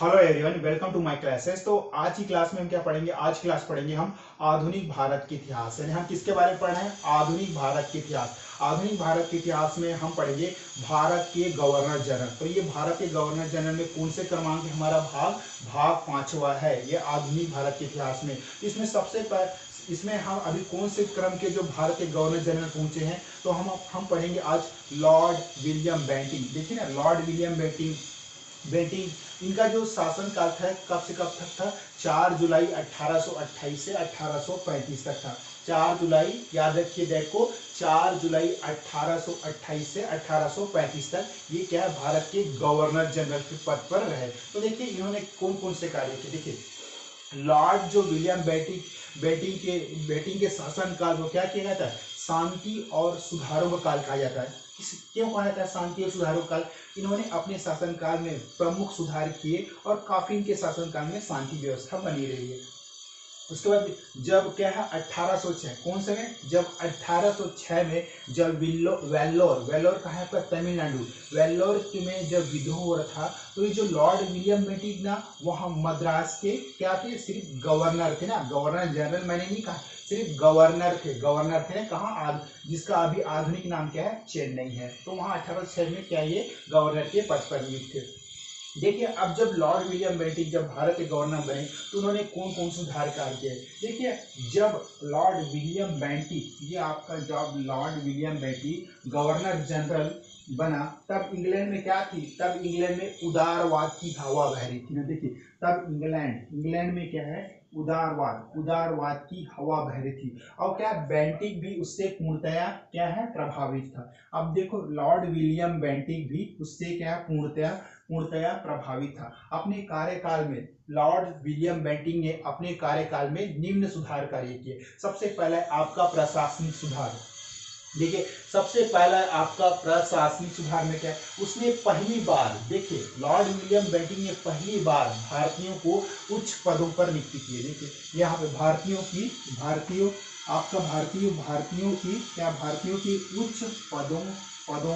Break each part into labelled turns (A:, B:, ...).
A: Hello everyone, welcome to my classes. तो आज की क्लास में हम क्या पढ़ेंगे? आज की क्लास पढ़ेंगे हम आधुनिक भारत के इतिहास। यानी हम किसके बारे में पढ़ रहे हैं? आधुनिक भारत के इतिहास। आधुनिक भारत के इतिहास में हम पढ़ेंगे भारत के गवर्नर जनरल। तो ये भारत के गवर्नर जनरल में कौन से क्रमांक है? हमारा भाग 5वां है ये आधुनिक भारत के इतिहास में। इसमें हम अभी कौन से क्रम के जो भारत के गवर्नर जनरल पहुंचे हैं, तो हम पढ़ेंगे आज लॉर्ड विलियम बेंटिंक। देखिए ना, लॉर्ड विलियम बेंटिंक इनका जो शासन काल था कब से कब तक था? 4 जुलाई 1828 से 1835 तक था। 4 जुलाई, याद रखिए डेट को, 4 जुलाई 1828 से 1835 तक ये क्या है? भारत के गवर्नर जनरल के पद पर रहे। तो देखिए इन्होंने कौन कौन से कार्य किए। देखिए लॉर्ड जो विलियम बेंटिंक के शासन काल को क्या किया जाता है? शांति और सुधारों का काल कहा जाता है। क्यों कहा जाता है शांति और सुधारों का काल? इन्होंने अपने शासनकाल में प्रमुख सुधार किए और काफी इनके शासनकाल में शांति व्यवस्था बनी रही है। उसके बाद जब क्या है 1806, कौन से में? जब 1806 में जब वेल्लोर कहाँ पर? तमिलनाडु। वेल्लोर में जब विद्रोह हो रहा था, तो ये जो लॉर्ड विलियम बेंटिक ना, वहाँ मद्रास के क्या थे? सिर्फ गवर्नर थे ना, गवर्नर जनरल मैंने नहीं कहा, सिर्फ गवर्नर थे कहाँ? जिसका अभी आधुनिक नाम क्या है? चेन्नई है। तो वहाँ 1806 में क्या ये गवर्नर के पद पर नियुक्त थे। देखिए अब जब लॉर्ड विलियम बेंटिक जब भारत के गवर्नर बने, तो उन्होंने कौन कौन सुधार कार्य किए? देखिए जब लॉर्ड विलियम बेंटिक, ये आपका जब Lord William Bentinck governor general बना, तब इंग्लैंड में क्या थी? तब इंग्लैंड में उदारवाद की हवा बह रही थी ना। देखिए तब इंग्लैंड में क्या है? उदारवाद की हवा बह रही थी। और क्या बेंटिक भी उससे पूर्णतया क्या है? प्रभावित था। अब देखो लॉर्ड विलियम बेंटिक भी उससे क्या? पूर्णतया प्रभावित था। अपने कार्यकाल में लॉर्ड विलियम बेंटिक ने अपने कार्यकाल में निम्न सुधार कार्य किए। सबसे पहले आपका प्रशासनिक सुधार। देखिए सबसे पहला आपका प्रशासनिक सुधार में क्या है? उसने पहली बार, देखिए लॉर्ड विलियम बेंटिक ने पहली बार भारतीयों को उच्च पदों पर नियुक्त किए। देखिए यहाँ पे भारतीयों की उच्च पदों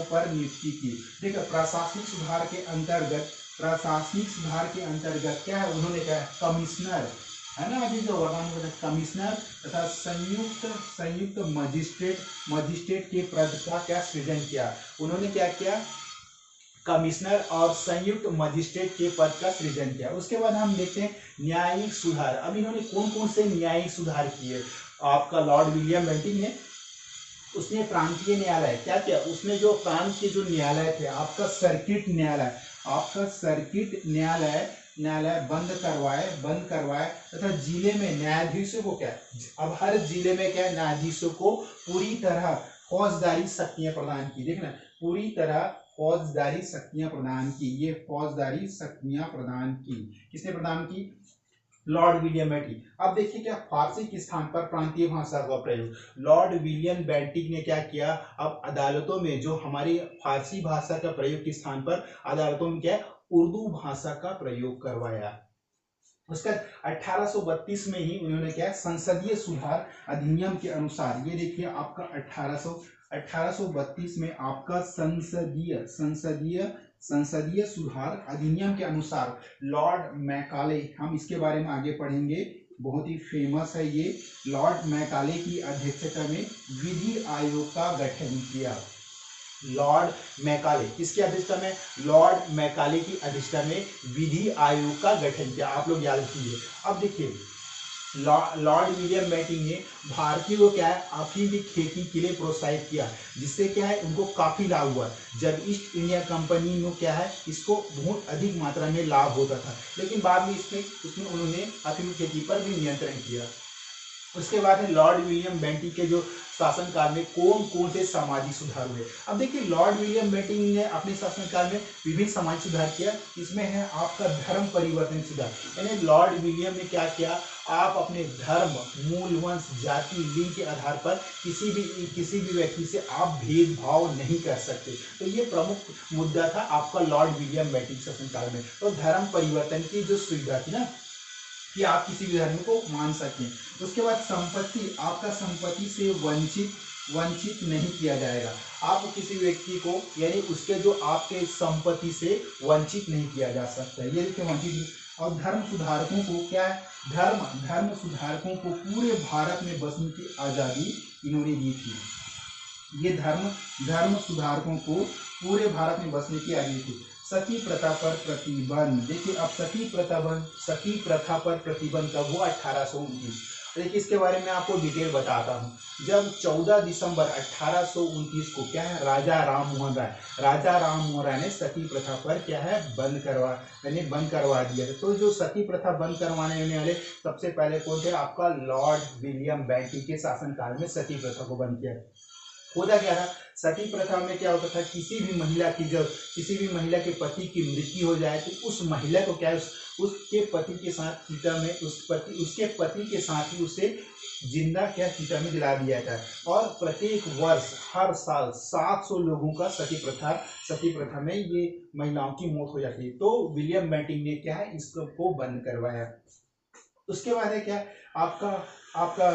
A: पर नियुक्ति की। देखिए प्रशासनिक सुधार के अंतर्गत क्या है? उन्होंने क्या है? कमिश्नर है ना, अभी जो वर्तमान कमिश्नर तथा संयुक्त मजिस्ट्रेट के पद का क्या सृजन किया? उन्होंने क्या किया? कमिश्नर और संयुक्त मजिस्ट्रेट के पद का सृजन किया। उसके बाद हम देखते हैं न्यायिक सुधार। अब इन्होंने कौन कौन से न्यायिक सुधार किए? आपका लॉर्ड विलियम बेंटिक ने, उसने प्रांतीय न्यायालय क्या किया? उसने जो प्रांत के जो न्यायालय थे, आपका सर्किट न्यायालय बंद करवाए तथा जिले में न्यायाधीशों को क्या? अब हर जिले में क्या? न्यायाधीशों को पूरी तरह फौजदारी शक्तियां प्रदान की। देखना, पूरी तरह फौजदारी शक्तियां प्रदान की। ये फौजदारी शक्तियां प्रदान की किसने प्रदान की? Lord William Bentinck. अब देखिए क्या फारसी के स्थान पर प्रांतीय भाषा का प्रयोग लॉर्ड विलियम बेंटिक ने क्या किया? अब अदालतों में जो हमारी फारसी भाषा का प्रयोग के स्थान पर अदालतों में क्या? उर्दू भाषा का प्रयोग करवाया। उसका 1832 में ही उन्होंने क्या? संसदीय सुधार अधिनियम के अनुसार, ये देखिए आपका 1832 में आपका संसदीय सुधार अधिनियम के अनुसार लॉर्ड मैकाले, हम इसके बारे में आगे पढ़ेंगे, बहुत ही फेमस है ये। लॉर्ड मैकाले की अध्यक्षता में विधि आयोग का गठन किया। लॉर्ड मैकाले किसकी अध्यक्षता में? लॉर्ड मैकाले की अध्यक्षता में विधि आयोग का गठन किया। आप लोग याद रखिए। अब देखिए लॉर्ड विलियम बेंटिक ने भारतीयों को क्या है? अफीम की खेती के लिए प्रोत्साहित किया, जिससे क्या है? उनको काफी लाभ हुआ। जब ईस्ट इंडिया कंपनी में क्या है? इसको बहुत अधिक मात्रा में लाभ होता था, लेकिन बाद में उसमें उन्होंने अफीम की खेती पर भी नियंत्रण किया। उसके बाद है लॉर्ड विलियम बेंटिक के जो शासनकाल में कौन कौन से सामाजिक सुधार हुए। अब देखिए लॉर्ड विलियम बेंटिक ने अपने शासनकाल में विभिन्न सामाजिक सुधार किया। इसमें है आपका धर्म परिवर्तन सुधार। यानी लॉर्ड विलियम ने क्या किया? आप अपने धर्म, मूल वंश, जाति, लिंग के आधार पर किसी भी व्यक्ति से आप भेदभाव नहीं कर सकते। तो ये प्रमुख मुद्दा था आपका लॉर्ड विलियम बेंटिक शासनकाल में। तो धर्म परिवर्तन की जो सुविधा थी ना, कि आप किसी भी धर्म को मान सकें। उसके बाद संपत्ति, आपका संपत्ति से वंचित वंचित नहीं किया जाएगा। आप किसी व्यक्ति को यानी उसके जो आपके संपत्ति से वंचित नहीं किया जा सकता है, ये देखिए वंचित। और धर्म सुधारकों को क्या है, धर्म सुधारकों को पूरे भारत में बसने की आजादी इन्होंने दी थी। ये धर्म सुधारकों को पूरे भारत में बसने की आजादी थी। सती प्रथा पर प्रतिबंध, देखिए अब सती प्रथा पर प्रतिबंध कब हुआ, 1829। देखिए इसके बारे में आपको डिटेल बताता हूँ। जब 14 दिसंबर 1829 को क्या है, राजा राम मोहन राय ने सती प्रथा पर क्या है, बंद करवा दिया। तो जो सती प्रथा बंद करवाने वाले सबसे पहले कौन थे, आपका लॉर्ड विलियम बेंटिक के शासनकाल में सती प्रथा को बंद किया। होता क्या था, सती प्रथा में क्या होता था, किसी भी महिला के पति की मृत्यु हो जाए तो उस महिला को क्या है, उसके पति के साथ चिता में उसके पति के साथ ही उसे जिंदा क्या चिता में जला दिया जाता है। और प्रत्येक वर्ष हर साल 700 लोगों का सती प्रथा में ये महिलाओं की मौत हो जाती है। तो विलियम बेंटिक ने क्या है, इसको बंद करवाया। उसके बाद है क्या, आपका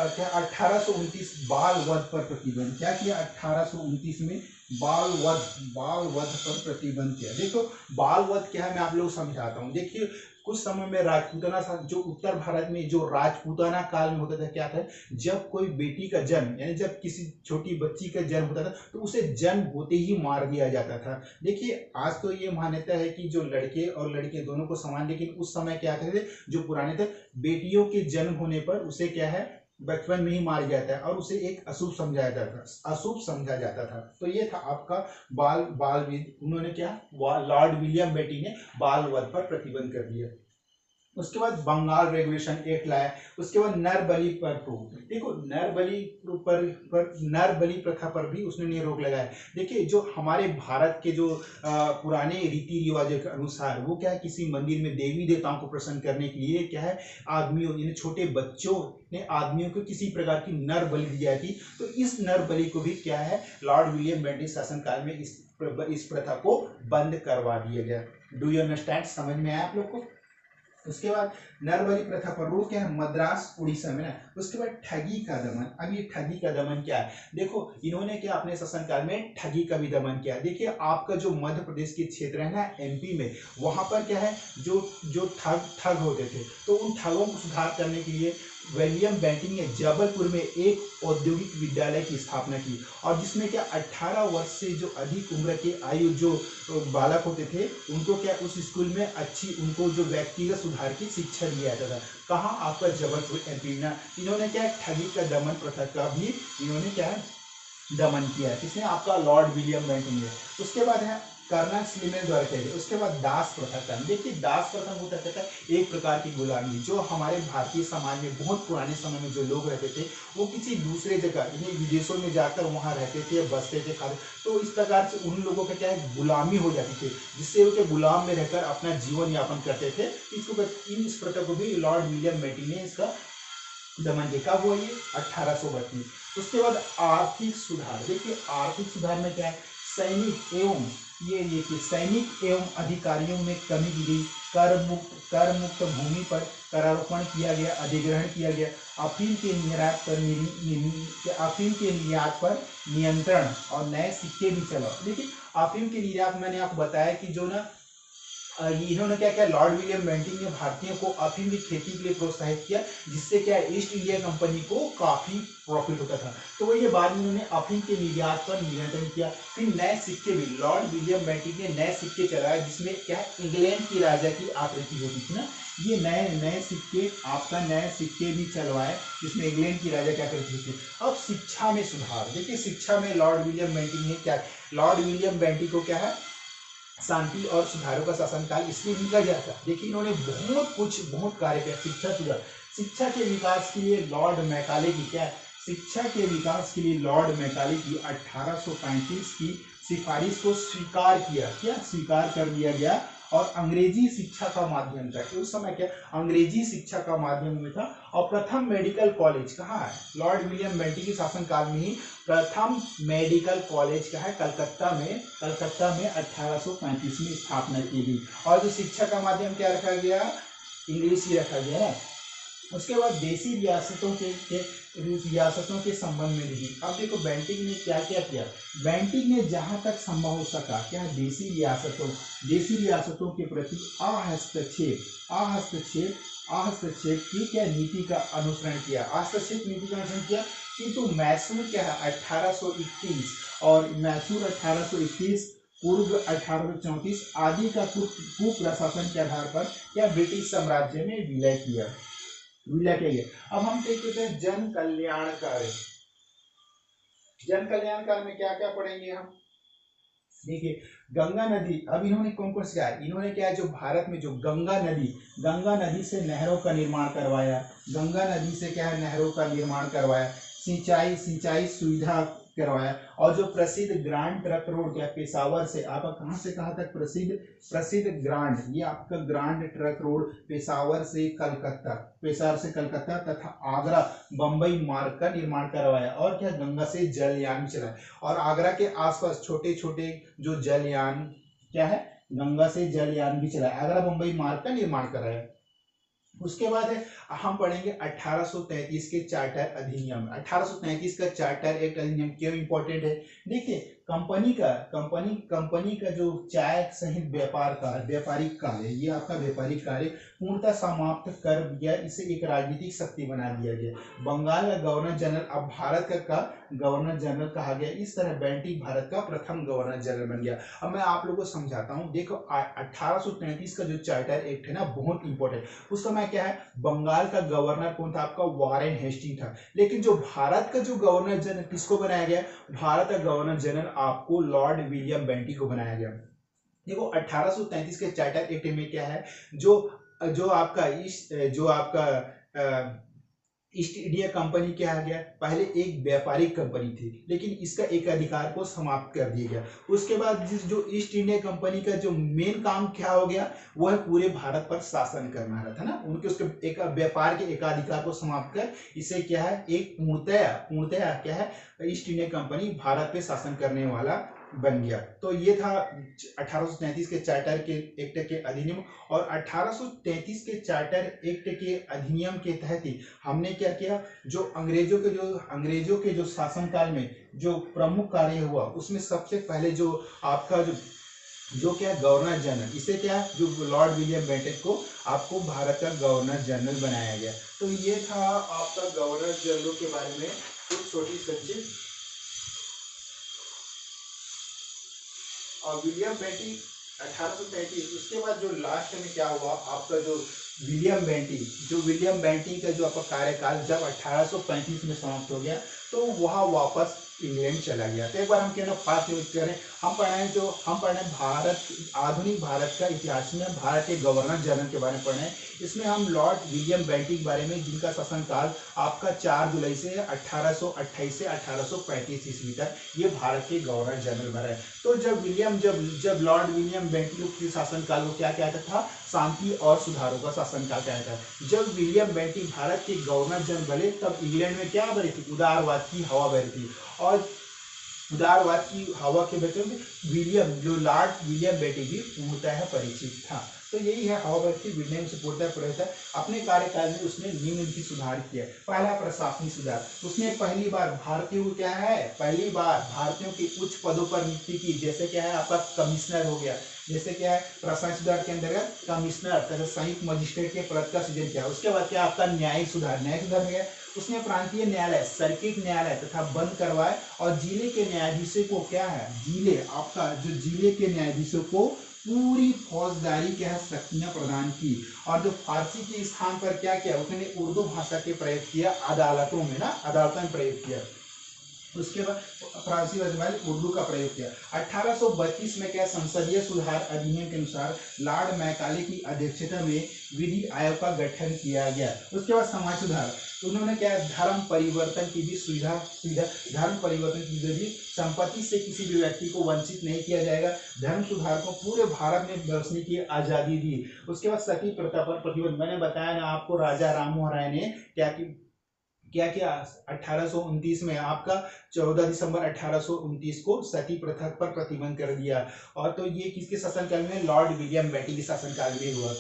A: क्या 1829 बाल वध पर प्रतिबंध, क्या किया 1829 में बाल वध पर प्रतिबंध किया। देखो बाल वध क्या है, मैं आप लोगों को समझाता हूँ। देखिए कुछ समय में राजपूताना, जो उत्तर भारत में जो राजपूताना काल में होता था, क्या था, जब कोई बेटी का जन्म यानी जब किसी छोटी बच्ची का जन्म होता था तो उसे जन्म होते ही मार दिया जाता था। देखिए आज तो ये मान्यता है कि जो लड़के और लड़के दोनों को समान, लेकिन उस समय क्या कहते थे, जो पुराने थे, बेटियों के जन्म होने पर उसे क्या है, बचपन में ही मार जाता है और उसे एक अशुभ समझा जाता था। तो ये था आपका बाल उन्होंने क्या, लॉर्ड विलियम बेंटिक ने बाल वध पर प्रतिबंध कर दिया। उसके बाद बंगाल रेगुलेशन एक्ट लाया। उसके बाद नर बलि पर देखो नर बलि प्रथा पर भी उसने रोक लगाया। देखिए जो हमारे भारत के जो पुराने रीति रिवाजों के अनुसार वो क्या है, किसी मंदिर में देवी देवताओं को प्रसन्न करने के लिए क्या है, आदमियों यानी छोटे बच्चों ने आदमियों को किसी प्रकार की नर बलि दी जाती। तो इस नर बलि को भी क्या है, लॉर्ड विलियम बेंटिक शासनकाल में इस प्रथा को बंद करवा दिया गया। डू यू अंडरस्टैंड, समझ में आया आप लोग को। उसके बाद नरबली प्रथा पर रोक क्या है, मद्रास उड़ीसा में ना। उसके बाद ठगी का दमन। अब ये ठगी का दमन क्या है, देखो इन्होंने क्या अपने शासनकाल में ठगी का भी दमन किया। देखिए आपका जो मध्य प्रदेश के क्षेत्र है ना, एमपी में, वहां पर क्या है, जो ठग होते थे, तो उन ठगों को सुधार करने के लिए विलियम बेंटिक ने जबलपुर में एक औद्योगिक विद्यालय की स्थापना की। और जिसमें क्या 18 वर्ष से जो अधिक उम्र के आयु जो बालक होते थे उनको क्या उस स्कूल में उनको जो व्यक्तिगत सुधार की शिक्षा दिया जाता था। कहाँ, आपका जबलपुर एमपी में। इन्होंने क्या ठगी का दमन प्रथा का भी इन्होंने क्या है, दमन किया है। किसने, आपका लॉर्ड विलियम बेंटिक ने। उसके बाद है कर्नल स्लीमेन द्वारा किया गया। उसके बाद दास प्रथा का। देखिए दास प्रथा होता था एक प्रकार की गुलामी, जो हमारे भारतीय समाज में बहुत पुराने समय में जो लोग रहते थे वो किसी दूसरे जगह यानी विदेशों में जाकर वहाँ रहते थे, बसते थे, खाते। तो इस प्रकार से उन लोगों का क्या है, गुलामी हो जाती थी, जिससे वो गुलाम में रहकर अपना जीवन यापन करते थे। इस प्रथा को भी लॉर्ड विलियम बेंटिक ने इसका दमन किया। कब हुआ ये, 1832। उसके बाद आर्थिक सुधार। देखिए आर्थिक सुधार में क्या है, सैनिक एवं अधिकारियों में कमी की गई। कर मुक्त भूमि पर करारोपण किया गया, अधिग्रहण किया गया। अफीम के निर्यात पर नियंत्रण और नए सिक्के भी चला। देखिए अफीम के निर्यात, मैंने आपको बताया कि जो ना इन्होंने क्या किया, लॉर्ड विलियम बेंटिक ने भारतीयों को अफीम की खेती के लिए प्रोत्साहित किया, जिससे क्या ईस्ट इंडिया कंपनी को काफी प्रॉफिट होता था। तो वही बाद में उन्होंने अफीम के निर्यात पर नियंत्रण किया। फिर नए सिक्के भी लॉर्ड विलियम बेंटिक ने नए सिक्के चलाए, जिसमें क्या है, इंग्लैंड की राजा की आकृति होती थी ना। ये नए सिक्के भी चलवाए, जिसमें इंग्लैंड की राजा की आकृति थी। अब शिक्षा में सुधार। देखिए शिक्षा में लॉर्ड विलियम बेंटिक ने क्या, लॉर्ड विलियम बेंटिक को क्या है, शांति और सुधारों का शासनकाल इसलिए लिखा जाता है। देखिए इन्होंने बहुत कार्य किया। शिक्षा के विकास के लिए लॉर्ड मैकाले की क्या, शिक्षा के विकास के लिए लॉर्ड मैकाले की 1835 की सिफारिश को स्वीकार कर दिया गया और अंग्रेजी शिक्षा का माध्यम था। उस समय क्या अंग्रेजी शिक्षा का माध्यम में था। और प्रथम मेडिकल कॉलेज कहाँ है, लॉर्ड विलियम बेंटिक के शासनकाल में ही प्रथम मेडिकल कॉलेज का है, कलकत्ता में 1835 में स्थापना की गई। और जो शिक्षा का माध्यम क्या रखा गया, इंग्लिश ही रखा गया है। उसके बाद देसी रियासतों के संबंध में भी अब देखो बेंटिक ने क्या क्या किया। बेंटिक ने जहां तक संभव हो सका क्या देसी रियासतों के प्रति अहस्तक्षेप की क्या नीति का अनुसरण किया। हस्तक्षेप नीति का अनुसरण किया किंतु मैसूर क्या है 1831 और मैसूर 1831 पूर्व 1834 आदि का कुप्रशासन के आधार पर क्या ब्रिटिश साम्राज्य में विलय किया गया। अब हम देखते हैं जन कल्याणकारी में क्या क्या पढ़ेंगे हम। देखिए गंगा नदी, अब इन्होंने कौन कौन सा इन्होंने क्या है जो भारत में जो गंगा नदी से नहरों का निर्माण करवाया। गंगा नदी से क्या है नहरों का निर्माण करवाया, सिंचाई सुविधा करवाया। और जो प्रसिद्ध ग्रांड ट्रक रोड क्या पेशावर से आपका कहां से कहां तक प्रसिद्ध ग्रांड, ये आपका ग्रांड ट्रक रोड पेशावर से कलकत्ता तथा आगरा बंबई मार्ग का निर्माण करवाया। और क्या गंगा से जलयान चलाया और आगरा के आसपास छोटे छोटे जो जलयान क्या है गंगा से जलयान भी चलाया, आगरा बंबई मार्ग का निर्माण कराया। उसके बाद है हम पढ़ेंगे 1833 के चार्टर अधिनियम। 1833 का चार्टर एक्ट अधिनियम क्यों इंपॉर्टेंट है। देखिए कंपनी का जो चाय सहित व्यापारिक कार्य, ये आपका व्यापारिक कार्य पूर्णतः समाप्त कर दिया, इसे एक राजनीतिक शक्ति बना दिया गया। बंगाल का गवर्नर जनरल अब भारत का गवर्नर जनरल कहा गया। इस तरह बेंटिक भारत का प्रथम गवर्नर जनरल बन गया। अब मैं आप लोगों को समझाता हूँ। देखो 1833 का जो चार्टर एक्ट है ना बहुत इंपॉर्टेंट। उस समय क्या है बंगाल का गवर्नर कौन था आपका वारेन हेस्टिंग था। लेकिन जो भारत का जो गवर्नर जनरल किसको बनाया गया, भारत का गवर्नर जनरल आपको लॉर्ड विलियम बेंटिक को बनाया गया। देखो 1833 के चार्टर एक्ट में क्या है जो आपका ईस्ट इंडिया कंपनी क्या आ गया, पहले एक व्यापारिक कंपनी थी लेकिन इसका एक अधिकार को समाप्त कर दिया गया। उसके बाद जो ईस्ट इंडिया कंपनी का जो मेन काम क्या हो गया वह पूरे भारत पर शासन करना था ना, उनके उसके एक व्यापार के एकाधिकार को समाप्त कर इसे क्या है एक पूर्णतया क्या है ईस्ट इंडिया कंपनी भारत पे शासन करने वाला बन गया। तो ये था 1833 के चार्टर के एक्ट के अधिनियम। और 1833 के चार्टर एक्ट के अधिनियम के तहत ही हमने क्या किया, जो अंग्रेजों के जो शासनकाल में जो प्रमुख कार्य हुआ उसमें सबसे पहले जो आपका जो क्या गवर्नर जनरल, इसे क्या जो लॉर्ड विलियम बेंटिक को आपको भारत का गवर्नर जनरल बनाया गया। तो ये था आपका गवर्नर जनरल के बारे में कुछ छोटी संक्षिप्त। और विलियम बेंटिक 1833, उसके बाद जो लास्ट में क्या हुआ आपका जो विलियम बेंटिक का जो आपका कार्यकाल जब 1835 में समाप्त हो गया तो वह वापस इंग्लैंड चला गया। तो एक बार हम क्या फास्ट यूज करें, हम पढ़े भारत आधुनिक भारत का इतिहास में भारत के गवर्नर जनरल के बारे में पढ़े। इसमें हम लॉर्ड विलियम बेंटिक के बारे में जिनका शासनकाल आपका 4 जुलाई से 1828 से 1835 ईस्वी तक ये भारत के गवर्नर जनरल बने। तो जब लॉर्ड विलियम बेंटिक के शासनकाल को क्या कहता था, शांति और सुधारों का शासनकाल कहता था। जब विलियम बेंटिक भारत के गवर्नर जनरल बने तब इंग्लैंड में क्या बनी थी, उदारवाद की हवा बह रही थी। और उदारवाद की हवा के बहते जो लॉर्ड विलियम बेंटिक भी पूर्णतः परिचित था। तो यही है हवा बहती विलियम से पूर्णतः परिचित है। अपने कार्यकाल में उसने निम्नलिखित सुधार किया। पहला प्रशासनिक सुधार, उसने पहली बार भारतीयों की उच्च पदों पर नियुक्ति की। जैसे क्या है आपका कमिश्नर हो गया, जैसे क्या है प्रशासनिक सुधार के अंतर्गत कमिश्नर तथा संयुक्त मजिस्ट्रेट के पद का सृजन किया। उसके बाद क्या आपका न्यायिक सुधार हो गया, उसने प्रांतीय न्यायालय सर्किट न्यायालय तथा बंद करवाए। और जिले के न्यायाधीशों को क्या है जिले के न्यायाधीशों को पूरी फौजदारी क्या है शक्तियां प्रदान की। और जो फारसी के स्थान पर क्या किया उसने उर्दू भाषा के प्रयोग किया, अदालतों में प्रयोग किया। उसके बाद फारसी उर्दू का प्रयोग किया। 1832 में क्या संसदीय सुधार अधिनियम के अनुसार लॉर्ड मैकाले की अध्यक्षता में विधि आयोग का गठन किया गया। उसके बाद समाज सुधार, उन्होंने क्या धर्म परिवर्तन की भी सुविधा संपत्ति से किसी भी व्यक्ति को वंचित नहीं किया जाएगा। धर्म सुधार को पूरे भारत में बसने की आजादी दी। उसके बाद सती प्रथा पर प्रतिबंध, मैंने बताया ना आपको राजा राममोहन राय ने क्या 1829 में आपका 14 दिसंबर 1829 को सती प्रथा पर प्रतिबंध कर दिया। और तो ये किसके शासनकाल में, लॉर्ड विलियम बेंटिक के शासनकाल में हुआ।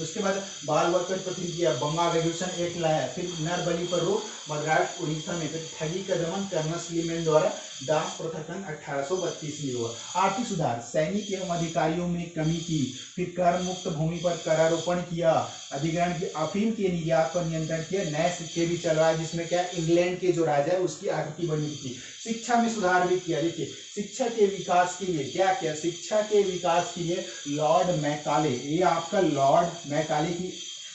A: उसके बाद बाल वर्ग पर प्रतिबंध किया, बंगाल रेगुलेशन एक्ट लाया, फिर नर बलि पर रोक मद्रास उड़ीसा में, फिर ठगी का दमन कर्नल स्लीमैन द्वारा दास प्रथा खंड 1832 में हुआ। आर्थिक सुधार, सैनिक एवं अधिकारियों में कमी की, फिर कर मुक्त भूमि पर करारोपण किया, अधिग्रहण की, अफीम के निर्यात पर नियंत्रण किया, नए सिक्के भी चलवाए जिसमें क्या इंग्लैंड के जो राजा है उसकी आकृति बनी थी। शिक्षा में सुधार भी किया। देखिए शिक्षा के विकास के लिए क्या किया, शिक्षा के विकास के लिए लॉर्ड मैकाले, ये आपका लॉर्ड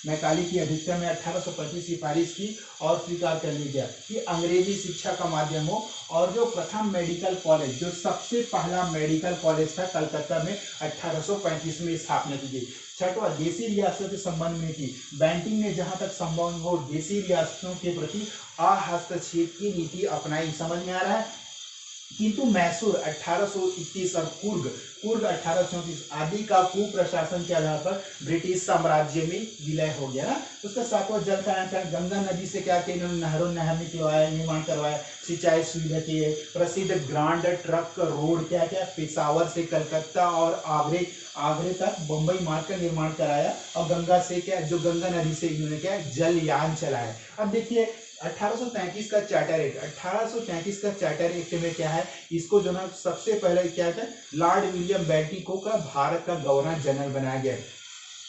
A: मैकाले की अध्यक्षता में 1825 सिफारिश की और स्वीकार कर लिया गया कि अंग्रेजी शिक्षा का माध्यम हो। और जो प्रथम मेडिकल कॉलेज, जो सबसे पहला मेडिकल कॉलेज था कलकत्ता में 1835 में स्थापना की गई। छठवां, देशी रियासतों के संबंध में की, बैंटिंग ने जहां तक संभव हो देशी रियासतों के प्रति अहस्तक्षेप की नीति अपनाई। समझ में आ रहा है। किंतु मैसूर 1831 और कुर्ग 1834 आदि का कुप्रशासन के आधार पर ब्रिटिश साम्राज्य में विलय हो गया ना। उसका सातवां, जल का गंगा नदी से क्या किया इन्होंने, नहर निकलवाया, निर्माण करवाया, सिंचाई सुविधा की है। प्रसिद्ध ग्रांड ट्रक रोड क्या क्या, पेशावर से कलकत्ता और आगरे तक बंबई मार्ग का निर्माण कराया। और गंगा से क्या, जो गंगा नदी से इन्होंने क्या जलयान चलाया। अब देखिए 1833 का चार्टर एक्ट, 1833 का चार्टर एक्ट में क्या है, इसको जो ना सबसे पहले क्या था, लॉर्ड विलियम बेंटिंक को का भारत का गवर्नर जनरल बनाया गया।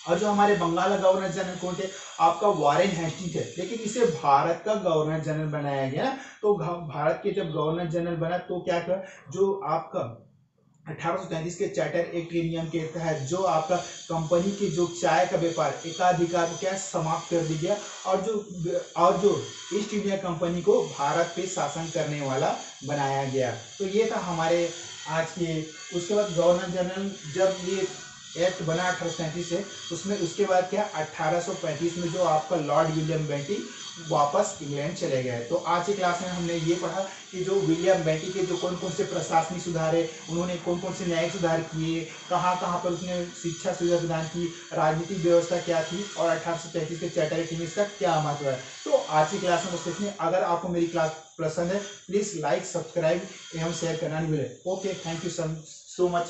A: और जो हमारे बंगाल का गवर्नर जनरल कौन थे, आपका वॉरेन हेस्टिंग्स थे, लेकिन इसे भारत का गवर्नर जनरल बनाया गया। तो भारत के जब गवर्नर जनरल बना तो क्या था, जो आपका 1833 के चार्टर एक्ट के नियम के तहत जो आपका कंपनी के जो चाय का व्यापार एकाधिकार को क्या समाप्त कर दिया गया। और जो ईस्ट इंडिया कंपनी को भारत पे शासन करने वाला बनाया गया। तो ये था हमारे आज के। उसके बाद गवर्नर जनरल जब ये एक्ट बना 1837 से, उसमें उसके बाद क्या 1835 में जो आपका लॉर्ड विलियम बेंटिंक वापस इंग्लैंड चले गए। तो आज की क्लास में हमने ये पढ़ा कि जो विलियम बेंटिंक के जो कौन कौन से प्रशासनिक सुधार है, उन्होंने कौन कौन से न्यायिक सुधार किए, कहाँ कहाँ पर उसने शिक्षा सुविधा प्रदान की, राजनीतिक व्यवस्था क्या थी, और 1833 के चार्टर एक्ट में इसका क्या महत्व है। तो आज की क्लास में बस इतने। अगर आपको मेरी क्लास पसंद है प्लीज लाइक, सब्सक्राइब एवं शेयर करना नहीं भूलें। Okay, thank you so much.